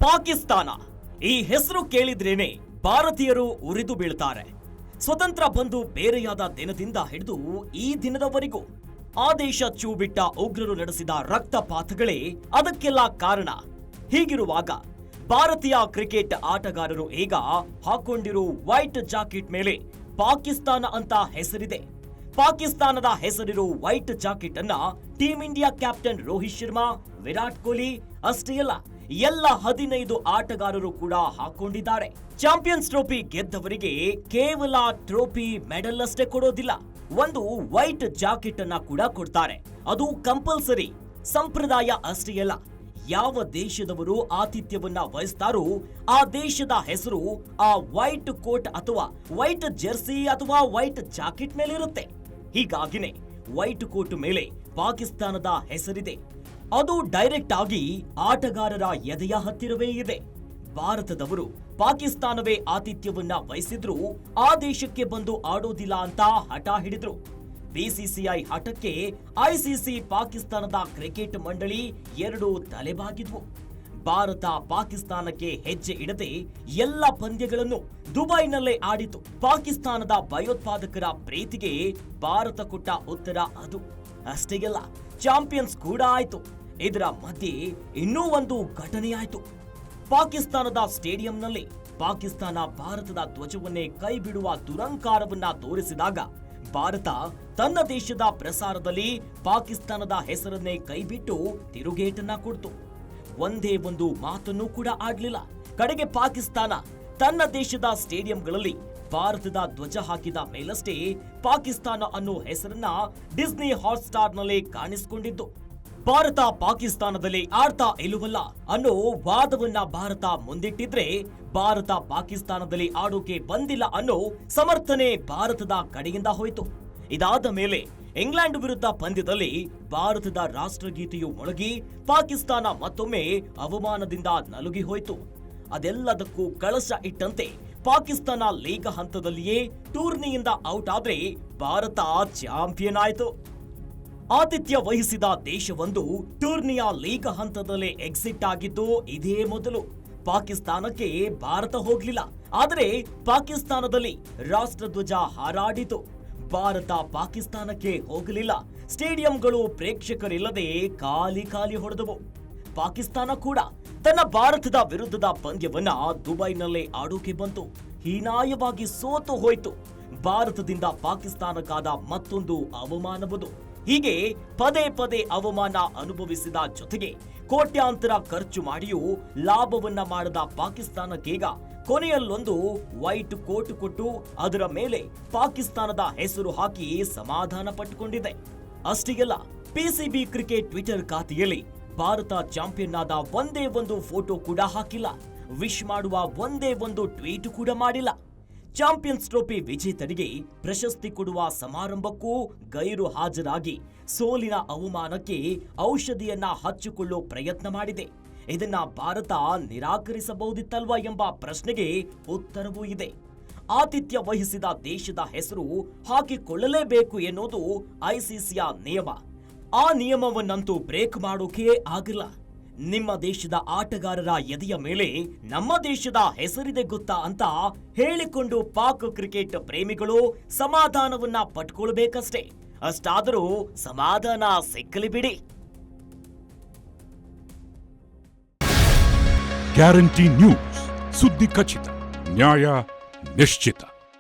ಪಾಕಿಸ್ತಾನ ಈ ಹೆಸರು ಕೇಳಿದ್ರೇನೆ ಭಾರತೀಯರು ಉರಿದು ಬೀಳ್ತಾರೆ. ಸ್ವತಂತ್ರ ಬಂದು ಬೇರೆಯಾದ ದಿನದಿಂದ ಹಿಡಿದು ಈ ದಿನದವರೆಗೂ ಆ ದೇಶ ಚೂ ಬಿಟ್ಟ ಉಗ್ರರು ನಡೆಸಿದ ರಕ್ತಪಾತಗಳೇ ಅದಕ್ಕೆಲ್ಲ ಕಾರಣ. ಹೀಗಿರುವಾಗ ಭಾರತೀಯ ಕ್ರಿಕೆಟ್ ಆಟಗಾರರು ಈಗ ಹಾಕೊಂಡಿರೋ ವೈಟ್ ಜಾಕೆಟ್ ಮೇಲೆ ಪಾಕಿಸ್ತಾನ ಅಂತ ಹೆಸರಿದೆ. ಪಾಕಿಸ್ತಾನದ ಹೆಸರಿರೋ ವೈಟ್ ಜಾಕೆಟ್ ಅನ್ನ team India captain Rohit Sharma, Virat Kohli ಅಷ್ಟೇ ಅಲ್ಲ, ಎಲ್ಲ 15 ಆಟಗಾರರು ಕೂಡ ಹಾಕೊಂಡಿದ್ದಾರೆ. ಚಾಂಪಿಯನ್ಸ್ ಟ್ರೋಫಿ ಗೆದ್ದವರಿಗೆ ಕೇವಲ ಟ್ರೋಫಿ ಮೆಡಲ್ ಅಷ್ಟೇ ಕೊಡೋದಿಲ್ಲ, ಒಂದು ವೈಟ್ ಜಾಕೆಟ್ ಅನ್ನ ಕೂಡ ಕೊಡ್ತಾರೆ. ಅದು ಕಂಪಲ್ಸರಿ. ಸಂಪ್ರದಾಯ ಅಷ್ಟೇ ಅಲ್ಲ, ಯಾವ ದೇಶದವರು ಆತಿಥ್ಯವನ್ನ ವಹಿಸ್ತಾರೋ ಆ ದೇಶದ ಹೆಸರು ಆ ವೈಟ್ ಕೋಟ್ ಅಥವಾ ವೈಟ್ ಜೆರ್ಸಿ ಅಥವಾ ವೈಟ್ ಜಾಕೆಟ್ ಮೇಲೆ ಇರುತ್ತೆ. ಹೀಗಾಗಿನೇ ವೈಟ್ ಕೋಟ್ ಮೇಲೆ ಪಾಕಿಸ್ತಾನದ ಹೆಸರಿದೆ. ಅದು ಡೈರೆಕ್ಟ್ ಆಗಿ ಆಟಗಾರರ ಎದೆಯ ಹತ್ತಿರವೇ ಇದೆ. ಭಾರತದವರು ಪಾಕಿಸ್ತಾನವೇ ಆತಿಥ್ಯವನ್ನ ವಹಿಸಿದ್ರು ಆ ದೇಶಕ್ಕೆ ಬಂದು ಆಡೋದಿಲ್ಲ ಅಂತ ಹಠ ಹಿಡಿದ್ರು. ಬಿಸಿಸಿಐ ಹಠಕ್ಕೆ ಐಸಿಸಿ, ಪಾಕಿಸ್ತಾನದ ಕ್ರಿಕೆಟ್ ಮಂಡಳಿ ಎರಡೂ ತಲೆಬಾಗಿದ್ವು. ಭಾರತ ಪಾಕಿಸ್ತಾನಕ್ಕೆ ಹೆಜ್ಜೆ ಇಡದೆ ಎಲ್ಲ ಪಂದ್ಯಗಳನ್ನು ದುಬೈನಲ್ಲೇ ಆಡಿತು. ಪಾಕಿಸ್ತಾನದ ಭಯೋತ್ಪಾದಕರ ಪ್ರೀತಿಗೆ ಭಾರತ ಕೊಟ್ಟ ಉತ್ತರ ಅದು. ಅಷ್ಟೇ ಅಲ್ಲ, ಚಾಂಪಿಯನ್ಸ್ ಕೂಡ ಆಯ್ತು. ಇದರ ಮಧ್ಯೆ ಇನ್ನೂ ಒಂದು ಘಟನೆ ಆಯ್ತು. ಪಾಕಿಸ್ತಾನದ ಸ್ಟೇಡಿಯಂನಲ್ಲಿ ಪಾಕಿಸ್ತಾನ ಭಾರತದ ಧ್ವಜವನ್ನೇ ಕೈ ಬಿಡುವ ದುರಂಕಾರವನ್ನ ತೋರಿಸಿದಾಗ ಭಾರತ ತನ್ನ ದೇಶದ ಪ್ರಸಾರದಲ್ಲಿ ಪಾಕಿಸ್ತಾನದ ಹೆಸರನ್ನೇ ಕೈಬಿಟ್ಟು ತಿರುಗೇಟನ್ನ ಕೊಡ್ತು. ಒಂದೇ ಒಂದು ಮಾತನ್ನು ಕೂಡ ಆಡ್ಲಿಲ್ಲ. ಕಡೆಗೆ ಪಾಕಿಸ್ತಾನ ತನ್ನ ದೇಶದ ಸ್ಟೇಡಿಯಂಗಳಲ್ಲಿ ಭಾರತದ ಧ್ವಜ ಹಾಕಿದ ಮೇಲಷ್ಟೇ ಪಾಕಿಸ್ತಾನ ಅನ್ನೋ ಹೆಸರನ್ನ ಡಿಸ್ನಿ ಹಾಟ್ಸ್ಟಾರ್ ನಲ್ಲಿ ಕಾಣಿಸಿಕೊಂಡಿದ್ದು. ಭಾರತ ಪಾಕಿಸ್ತಾನದಲ್ಲಿ ಆಡ್ತಾ ಇಲ್ಲವಲ್ಲ ಅನ್ನೋ ವಾದವನ್ನ ಭಾರತ ಮುಂದಿಟ್ಟಿದ್ರೆ, ಭಾರತ ಪಾಕಿಸ್ತಾನದಲ್ಲಿ ಆಡೋಕೆ ಬಂದಿಲ್ಲ ಅನ್ನೋ ಸಮರ್ಥನೆ ಭಾರತದ ಕಡೆಯಿಂದ ಹೋಯಿತು. ಇದಾದ ಮೇಲೆ ಇಂಗ್ಲೆಂಡ್ ವಿರುದ್ಧ ಪಂದ್ಯದಲ್ಲಿ ಭಾರತದ ರಾಷ್ಟ್ರಗೀತೆಯು ಮೊಳಗಿ ಪಾಕಿಸ್ತಾನ ಮತ್ತೊಮ್ಮೆ ಅವಮಾನದಿಂದ ನಲುಗಿ ಹೋಯಿತು. ಅದೆಲ್ಲದಕ್ಕೂ ಕಳಶ ಇಟ್ಟಂತೆ ಪಾಕಿಸ್ತಾನ ಲೀಗ್ ಹಂತದಲ್ಲಿಯೇ ಟೂರ್ನಿಯಿಂದ ಔಟ್ ಆದ್ರೆ ಭಾರತ ಚಾಂಪಿಯನ್ ಆಯಿತು. ಆತಿಥ್ಯ ವಹಿಸಿದ ದೇಶವೊಂದು ಟೂರ್ನಿಯ ಲೀಗ್ ಹಂತದಲ್ಲೇ ಎಕ್ಸಿಟ್ ಆಗಿದ್ದು ಇದೇ ಮೊದಲು. ಪಾಕಿಸ್ತಾನಕ್ಕೆ ಭಾರತ ಹೋಗ್ಲಿಲ್ಲ, ಆದರೆ ಪಾಕಿಸ್ತಾನದಲ್ಲಿ ರಾಷ್ಟ್ರಧ್ವಜ ಹಾರಾಡಿತು. ಭಾರತ ಪಾಕಿಸ್ತಾನಕ್ಕೆ ಹೋಗಲಿಲ್ಲ. ಸ್ಟೇಡಿಯಂಗಳು ಪ್ರೇಕ್ಷಕರಿಲ್ಲದೆ ಖಾಲಿ ಹೊಡೆದವು. ಪಾಕಿಸ್ತಾನ ಕೂಡ ತನ್ನ ಭಾರತದ ವಿರುದ್ಧದ ಪಂದ್ಯವನ್ನ ದುಬೈನಲ್ಲೇ ಆಡೋಕೆ ಬಂತು. ಹೀನಾಯವಾಗಿ ಸೋತು ಹೋಯಿತು. ಭಾರತದಿಂದ ಪಾಕಿಸ್ತಾನಕ್ಕಾದ ಮತ್ತೊಂದು ಅವಮಾನವುದು. ಹೀಗೆ ಪದೇ ಪದೇ ಅವಮಾನ ಅನುಭವಿಸಿದ ಜೊತೆಗೆ ಕೋಟ್ಯಾಂತರ ಖರ್ಚು ಮಾಡಿಯೂ ಲಾಭವನ್ನ ಮಾಡದ ಪಾಕಿಸ್ತಾನಕ್ಕೀಗ ಕೊನೆಯಲ್ಲೊಂದು ವೈಟ್ ಕೋಟ್ ಕೊಟ್ಟು ಅದರ ಮೇಲೆ ಪಾಕಿಸ್ತಾನದ ಹೆಸರು ಹಾಕಿ ಸಮಾಧಾನ ಪಟ್ಟುಕೊಂಡಿದೆ. ಅಷ್ಟೇ ಅಲ್ಲ, ಪಿಸಿಬಿ ಕ್ರಿಕೆಟ್ ಟ್ವಿಟರ್ ಖಾತೆಯಲ್ಲಿ ಭಾರತ ಚಾಂಪಿಯನ್ ಆದ ಒಂದೇ ಒಂದು ಫೋಟೋ ಕೂಡ ಹಾಕಿಲ್ಲ. ವಿಶ್ ಮಾಡುವ ಒಂದೇ ಒಂದು ಟ್ವೀಟ್ ಕೂಡ ಮಾಡಿಲ್ಲ. ಚಾಂಪಿಯನ್ಸ್ ಟ್ರೋಫಿ ವಿಜೇತರಿಗೆ ಪ್ರಶಸ್ತಿ ಕೊಡುವ ಸಮಾರಂಭಕ್ಕೂ ಗೈರು ಹಾಜರಾಗಿ ಸೋಲಿನ ಅವಮಾನಕ್ಕೆ ಔಷಧಿಯನ್ನ ಹಚ್ಚಿಕೊಳ್ಳೋ ಪ್ರಯತ್ನ ಮಾಡಿದೆ. ಇದನ್ನ ಭಾರತ ನಿರಾಕರಿಸಬಹುದಿತ್ತಲ್ವಾ ಎಂಬ ಪ್ರಶ್ನೆಗೆ ಉತ್ತರವೂ ಇದೆ. ಆತಿಥ್ಯ ವಹಿಸಿದ ದೇಶದ ಹೆಸರು ಹಾಕಿಕೊಳ್ಳಲೇಬೇಕು ಎನ್ನುವುದು ಐಸಿಸಿಯ ನಿಯಮ. ಆ ನಿಯಮವನ್ನಂತೂ ಬ್ರೇಕ್ ಮಾಡೋಕೆ ಆಗಿಲ್ಲ. ನಿಮ್ಮ ದೇಶದ ಆಟಗಾರರ ಎದೆಯ ಮೇಲೆ ನಮ್ಮ ದೇಶದ ಹೆಸರಿದೆ ಗೊತ್ತಾ ಅಂತ ಹೇಳಿಕೊಂಡು ಪಾಕ್ ಕ್ರಿಕೆಟ್ ಪ್ರೇಮಿಗಳು ಸಮಾಧಾನವನ್ನ ಪಟ್ಕೊಳ್ಬೇಕಷ್ಟೇ. ಅಷ್ಟಾದರೂ ಸಮಾಧಾನ ಸಿಕ್ಕಲಿ ಬಿಡಿ. ಗ್ಯಾರಂಟಿ ನ್ಯೂಸ್, ಸುದ್ದಿ ಖಚಿತ, ನ್ಯಾಯ ನಿಶ್ಚಿತ.